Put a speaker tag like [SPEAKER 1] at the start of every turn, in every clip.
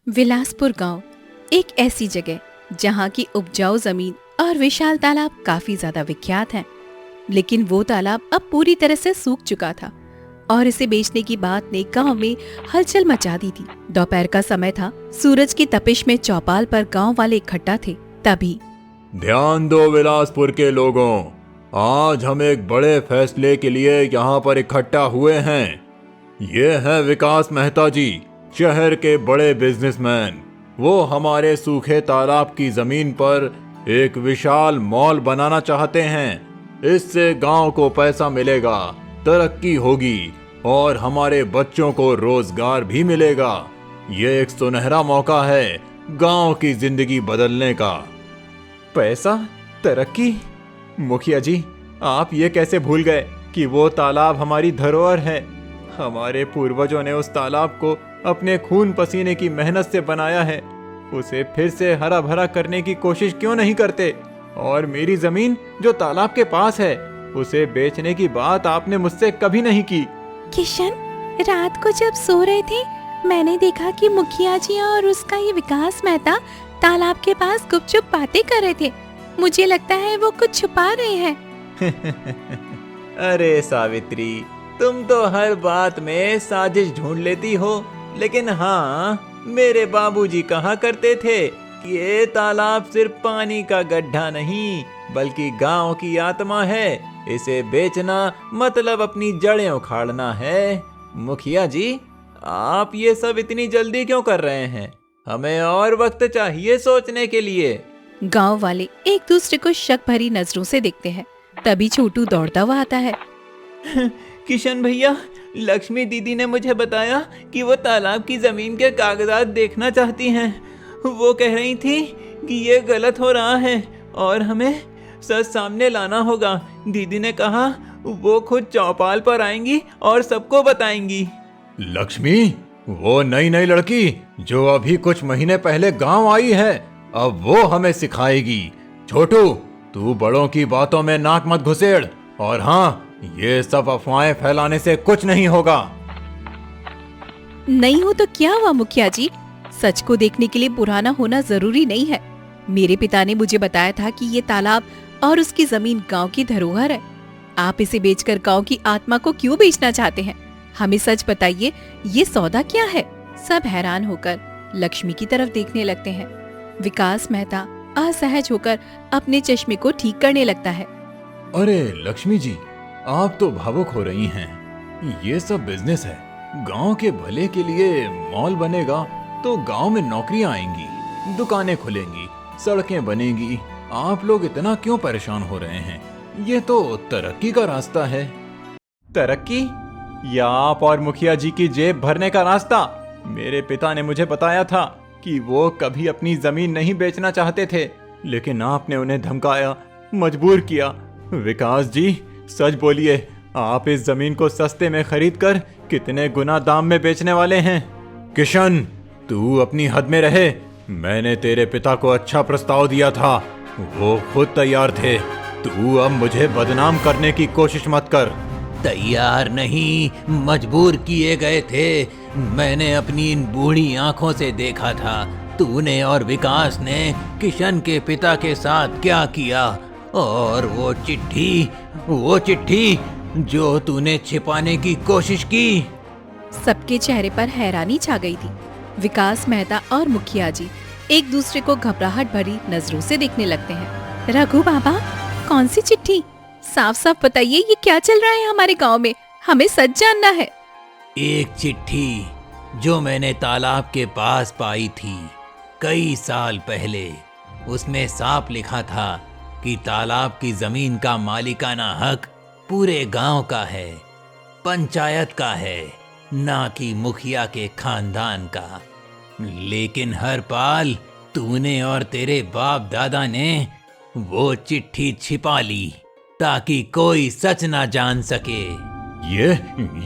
[SPEAKER 1] विलासपुर गांव एक ऐसी जगह जहां की उपजाऊ जमीन और विशाल तालाब काफी ज्यादा विख्यात हैं। लेकिन वो तालाब अब पूरी तरह से सूख चुका था और इसे बेचने की बात ने गांव में हलचल मचा दी थी। दोपहर का समय था, सूरज की तपिश में चौपाल पर गांव वाले इकट्ठा थे। तभी
[SPEAKER 2] ध्यान दो विलासपुर के लोगों, आज हम एक बड़े फैसले के लिए यहाँ पर इकट्ठा हुए हैं। ये हैं विकास मेहता जी, शहर के बड़े बिजनेसमैन। वो हमारे सूखे तालाब की जमीन पर एक विशाल मॉल बनाना चाहते हैं। इससे गांव को पैसा मिलेगा, तरक्की होगी और हमारे बच्चों को रोजगार भी मिलेगा। ये एक सुनहरा मौका है गांव की जिंदगी बदलने का।
[SPEAKER 3] पैसा, तरक्की? मुखिया जी, आप ये कैसे भूल गए कि वो तालाब हमारी धरोहर है। हमारे पूर्वजों ने उस तालाब को अपने खून पसीने की मेहनत से बनाया है। उसे फिर से हरा भरा करने की कोशिश क्यों नहीं करते? और मेरी जमीन जो तालाब के पास है, उसे बेचने की बात आपने मुझसे कभी नहीं की।
[SPEAKER 1] किशन, रात को जब सो रहे थे, मैंने देखा कि मुखिया जी और उसका ये विकास मेहता तालाब के पास गुपचुप बातें कर रहे थे। मुझे लगता है वो कुछ छुपा रहे हैं।
[SPEAKER 3] अरे सावित्री, तुम तो हर बात में साजिश ढूंढ लेती हो। लेकिन हाँ, मेरे बाबूजी कहा करते थे कि ये तालाब सिर्फ पानी का गड्ढा नहीं, बल्कि गांव की आत्मा है। इसे बेचना मतलब अपनी जड़ें उखाड़ना है। मुखिया जी, आप ये सब इतनी जल्दी क्यों कर रहे हैं? हमें और वक्त चाहिए सोचने के लिए।
[SPEAKER 1] गांव वाले एक दूसरे को शक भरी नजरों से देखते हैं। तभी छोटू दौड़ता हुआ आता है।
[SPEAKER 3] किशन भैया, लक्ष्मी दीदी ने मुझे बताया कि वो तालाब की जमीन के कागजात देखना चाहती हैं। वो कह रही थी कि ये गलत हो रहा है और हमें सच सामने लाना होगा। दीदी ने कहा वो खुद चौपाल पर आएंगी और सबको बताएंगी।
[SPEAKER 2] लक्ष्मी, वो नई लड़की जो अभी कुछ महीने पहले गांव आई है, अब वो हमें सिखाएगी। छोटू, तू बड़ों की बातों में नाक मत घुसेड़। और हाँ, ये सब अफवाहें फैलाने से कुछ नहीं होगा।
[SPEAKER 1] नहीं हो तो क्या हुआ मुखिया जी? सच को देखने के लिए पुराना होना जरूरी नहीं है। मेरे पिता ने मुझे बताया था कि ये तालाब और उसकी जमीन गांव की धरोहर है। आप इसे बेचकर गांव की आत्मा को क्यों बेचना चाहते हैं? हमें सच बताइए, ये सौदा क्या है? सब हैरान होकर लक्ष्मी की तरफ देखने लगते हैं। विकास मेहता असहज होकर अपने चश्मे को ठीक करने लगता है।
[SPEAKER 2] अरे लक्ष्मी जी, आप तो भावुक हो रही हैं। ये सब बिजनेस है। गांव के भले के लिए मॉल बनेगा तो गांव में नौकरियां आएंगी, दुकानें खुलेंगी, सड़कें बनेंगी। आप लोग इतना क्यों परेशान हो रहे हैं? ये तो तरक्की का रास्ता है।
[SPEAKER 3] तरक्की या आप और मुखिया जी की जेब भरने का रास्ता? मेरे पिता ने मुझे बताया था कि वो कभी अपनी जमीन नहीं बेचना चाहते थे, लेकिन आपने उन्हें धमकाया, मजबूर किया। विकास जी, सच बोलिए, आप इस जमीन को सस्ते में खरीद कर कितने गुना दाम में बेचने वाले हैं?
[SPEAKER 2] किशन, तू अपनी हद में रहे। मैंने तेरे पिता को अच्छा प्रस्ताव दिया था, वो खुद तैयार थे। तू अब मुझे बदनाम करने की कोशिश मत कर।
[SPEAKER 4] तैयार नहीं, मजबूर किए गए थे। मैंने अपनी इन बूढ़ी आंखों से देखा था तूने और विकास ने किशन के पिता के साथ क्या किया। और वो चिट्ठी जो तूने छिपाने की कोशिश की।
[SPEAKER 1] सबके चेहरे पर हैरानी छा गई थी। विकास मेहता और मुखिया जी एक दूसरे को घबराहट भरी नजरों से देखने लगते हैं। रघु बाबा, कौन सी चिट्ठी? साफ साफ बताइए, ये क्या चल रहा है हमारे गांव में? हमें सच जानना है।
[SPEAKER 4] एक चिट्ठी जो मैंने तालाब के पास पाई थी कई साल पहले। उसमें साफ लिखा था कि तालाब की जमीन का मालिकाना हक पूरे गांव का है, पंचायत का है, ना कि मुखिया के खानदान का। लेकिन हरपाल, तूने और तेरे बाप दादा ने वो चिट्ठी छिपा ली ताकि कोई सच ना जान सके।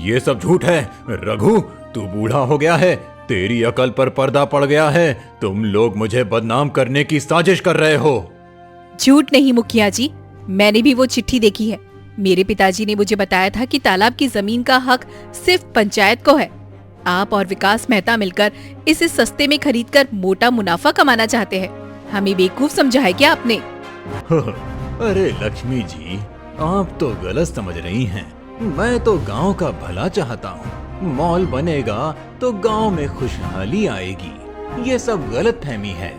[SPEAKER 2] ये सब झूठ है। रघु, तू बूढ़ा हो गया है, तेरी अकल पर पर्दा पड़ गया है। तुम लोग मुझे बदनाम करने की साजिश कर रहे हो।
[SPEAKER 1] झूठ नहीं मुखिया जी, मैंने भी वो चिट्ठी देखी है। मेरे पिताजी ने मुझे बताया था कि तालाब की जमीन का हक सिर्फ पंचायत को है। आप और विकास मेहता मिलकर इसे सस्ते में खरीदकर मोटा मुनाफा कमाना चाहते हैं। हमें बेवकूफ समझा है क्या आपने?
[SPEAKER 2] अरे लक्ष्मी जी, आप तो गलत समझ रही हैं। मैं तो गांव का भला चाहता हूँ। मॉल बनेगा तो गांव में खुशहाली आएगी। ये सब गलतफहमी है।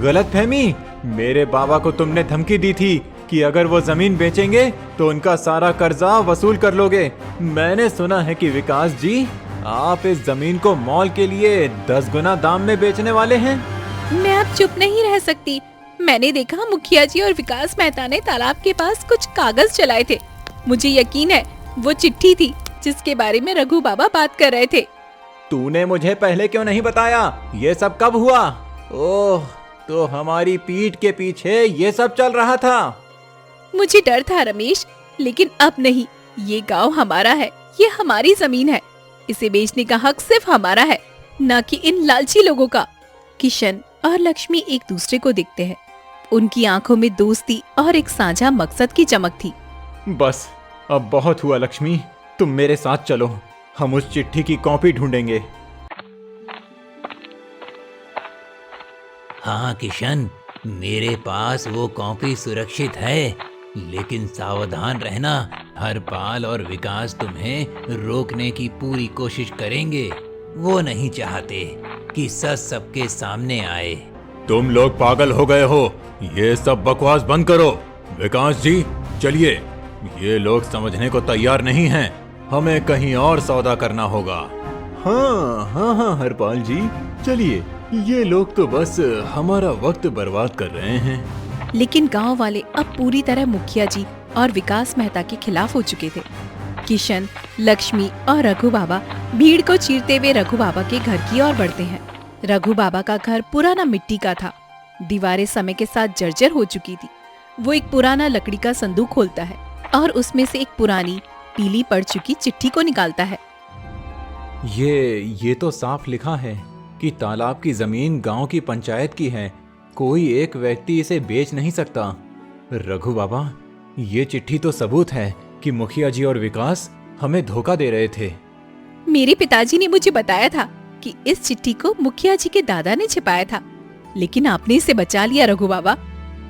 [SPEAKER 3] गलतफहमी? मेरे बाबा को तुमने धमकी दी थी कि अगर वो जमीन बेचेंगे तो उनका सारा कर्जा वसूल कर लोगे। मैंने सुना है कि विकास जी, आप इस जमीन को मॉल के लिए 10 गुना दाम में बेचने वाले हैं।
[SPEAKER 1] मैं अब चुप नहीं रह सकती। मैंने देखा मुखिया जी और विकास मेहता ने तालाब के पास कुछ कागज चलाए थे। मुझे यकीन है वो चिट्ठी थी जिसके बारे में रघु बाबा बात कर रहे थे।
[SPEAKER 3] तूने मुझे पहले क्यों नहीं बताया? ये सब कब हुआ? ओह, तो हमारी पीठ के पीछे ये सब चल रहा था।
[SPEAKER 1] मुझे डर था रमेश, लेकिन अब नहीं। ये गांव हमारा है, ये हमारी जमीन है। इसे बेचने का हक सिर्फ हमारा है, न कि इन लालची लोगों का। किशन और लक्ष्मी एक दूसरे को देखते हैं। उनकी आंखों में दोस्ती और एक साझा मकसद की चमक थी।
[SPEAKER 3] बस अब बहुत हुआ लक्ष्मी, तुम मेरे साथ चलो। हम उस चिट्ठी की कॉपी ढूंढेंगे।
[SPEAKER 4] हाँ किशन, मेरे पास वो कॉपी सुरक्षित है, लेकिन सावधान रहना। हरपाल और विकास तुम्हें रोकने की पूरी कोशिश करेंगे। वो नहीं चाहते कि सच सबके सामने आए।
[SPEAKER 2] तुम लोग पागल हो गए हो। ये सब बकवास बंद करो। विकास जी, चलिए। ये लोग समझने को तैयार नहीं हैं। हमें कहीं और सौदा करना होगा। हाँ हरपाल जी, चलिए। ये लोग तो बस हमारा वक्त बर्बाद कर रहे हैं।
[SPEAKER 1] लेकिन गांव वाले अब पूरी तरह मुखिया जी और विकास मेहता के खिलाफ हो चुके थे। किशन, लक्ष्मी और रघु बाबा भीड़ को चीरते हुए रघु बाबा के घर की ओर बढ़ते हैं। रघु बाबा का घर पुराना मिट्टी का था। दीवारें समय के साथ जर्जर हो चुकी थी। वो एक पुराना लकड़ी का संदूक खोलता है और उसमें से एक पुरानी पीली पड़ चुकी चिट्ठी को निकालता है।
[SPEAKER 3] ये तो साफ लिखा है कि तालाब की जमीन गांव की पंचायत की है। कोई एक व्यक्ति इसे बेच नहीं सकता। रघु बाबा, ये चिट्ठी तो सबूत है कि मुखिया जी और विकास हमें धोखा दे रहे थे।
[SPEAKER 1] मेरे पिताजी ने मुझे बताया था कि इस चिट्ठी को मुखिया जी के दादा ने छिपाया था, लेकिन आपने इसे बचा लिया रघु बाबा।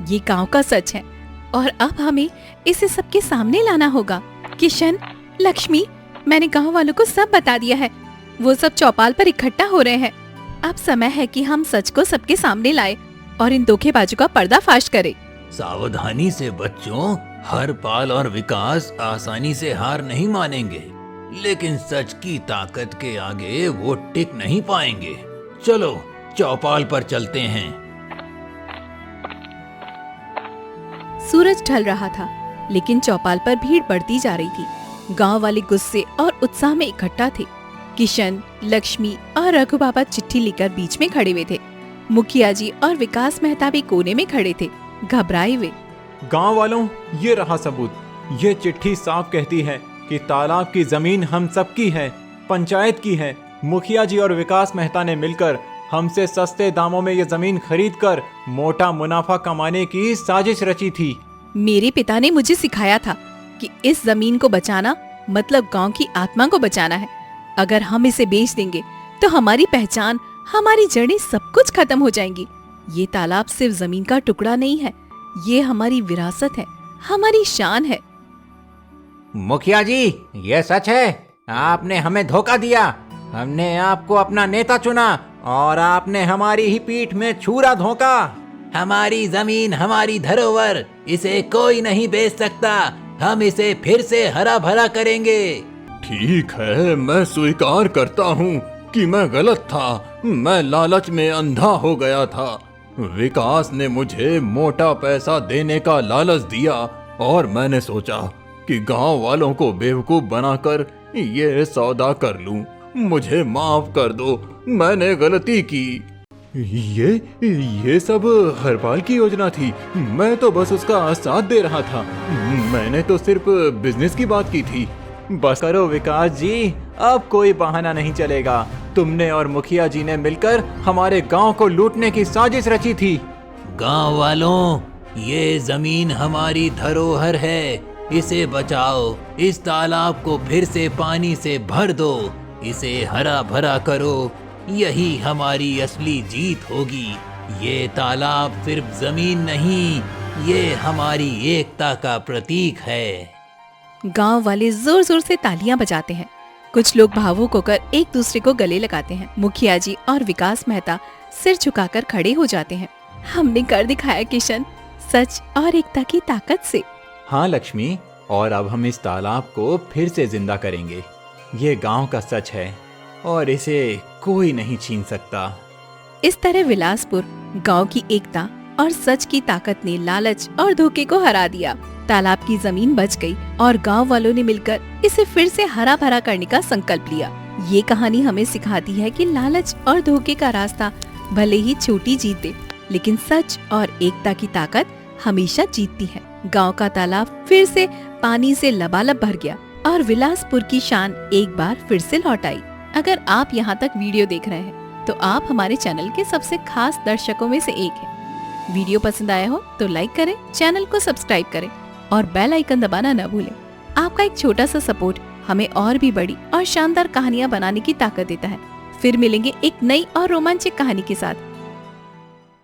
[SPEAKER 1] ये गांव का सच है और अब हमें इसे सबके सामने लाना होगा। किशन, लक्ष्मी, मैंने गांव वालों को सब बता दिया है। वो सब चौपाल पर इकट्ठा हो रहे हैं। अब समय है कि हम सच को सबके सामने लाए और इन धोखेबाजों का पर्दाफाश करें।
[SPEAKER 4] सावधानी से बच्चों, हरपाल और विकास आसानी से हार नहीं मानेंगे, लेकिन सच की ताकत के आगे वो टिक नहीं पाएंगे। चलो चौपाल पर चलते हैं।
[SPEAKER 1] सूरज ढल रहा था, लेकिन चौपाल पर भीड़ बढ़ती जा रही थी। गांव वाले गुस्से और उत्साह में इकट्ठा थे। किशन, लक्ष्मी और रघु बाबा चिट्ठी लेकर बीच में खड़े हुए थे। मुखिया जी और विकास मेहता भी कोने में खड़े थे, घबराए हुए।
[SPEAKER 3] गांव वालों, ये रहा सबूत। ये चिट्ठी साफ कहती है कि तालाब की जमीन हम सबकी है, पंचायत की है। मुखिया जी और विकास मेहता ने मिलकर हमसे सस्ते दामों में ये जमीन खरीदकर मोटा मुनाफा कमाने की साजिश रची थी।
[SPEAKER 1] मेरे पिता ने मुझे सिखाया था कि इस जमीन को बचाना मतलब गांव की आत्मा को बचाना है। अगर हम इसे बेच देंगे तो हमारी पहचान, हमारी जड़ें सब कुछ खत्म हो जाएंगी। ये तालाब सिर्फ जमीन का टुकड़ा नहीं है, ये हमारी विरासत है, हमारी शान है।
[SPEAKER 5] मुखिया जी, ये सच है। आपने हमें धोखा दिया। हमने आपको अपना नेता चुना और आपने हमारी ही पीठ में छुरा धोखा।
[SPEAKER 4] हमारी जमीन हमारी धरोहर, इसे कोई नहीं बेच सकता। हम इसे फिर से हरा भरा करेंगे।
[SPEAKER 2] ठीक है, मैं स्वीकार करता हूँ कि मैं गलत था। मैं लालच में अंधा हो गया था। विकास ने मुझे मोटा पैसा देने का लालच दिया और मैंने सोचा कि गांव वालों को बेवकूफ बनाकर ये सौदा कर लूं। मुझे माफ कर दो, मैंने गलती की। ये सब हरपाल की योजना थी। मैं तो बस उसका साथ दे रहा था। मैंने तो सिर्फ बिजनेस की बात की थी।
[SPEAKER 3] बस करो विकास जी, अब कोई बहाना नहीं चलेगा। तुमने और मुखिया जी ने मिलकर हमारे गांव को लूटने की साजिश रची थी।
[SPEAKER 4] गांव वालों, ये जमीन हमारी धरोहर है, इसे बचाओ। इस तालाब को फिर से पानी से भर दो। इसे हरा भरा करो, यही हमारी असली जीत होगी। ये तालाब सिर्फ जमीन नहीं, ये हमारी एकता का प्रतीक है।
[SPEAKER 1] गांव वाले जोर जोर से तालियां बजाते हैं। कुछ लोग भावुक होकर एक दूसरे को गले लगाते हैं। मुखिया जी और विकास मेहता सिर झुकाकर खड़े हो जाते हैं। हमने कर दिखाया किशन, सच और एकता की ताकत से।
[SPEAKER 3] हाँ लक्ष्मी, और अब हम इस तालाब को फिर से जिंदा करेंगे। ये गांव का सच है और इसे कोई नहीं छीन सकता।
[SPEAKER 1] इस तरह विलासपुर गांव की एकता और सच की ताकत ने लालच और धोखे को हरा दिया। तालाब की जमीन बच गई और गांव वालों ने मिलकर इसे फिर से हरा भरा करने का संकल्प लिया। ये कहानी हमें सिखाती है कि लालच और धोखे का रास्ता भले ही छोटी जीत दे, लेकिन सच और एकता की ताकत हमेशा जीतती है। गांव का तालाब फिर से पानी से लबालब भर गया और विलासपुर की शान एक बार फिर से लौट आई। अगर आप यहाँ तक वीडियो देख रहे हैं तो आप हमारे चैनल के सबसे खास दर्शकों में से एक हैं। वीडियो पसंद आया हो तो लाइक करें, चैनल को सब्सक्राइब करें और बेल आइकन दबाना न भूलें। आपका एक छोटा सा सपोर्ट हमें और भी बड़ी और शानदार कहानियाँ बनाने की ताकत देता है। फिर मिलेंगे एक नई और रोमांचक कहानी के साथ।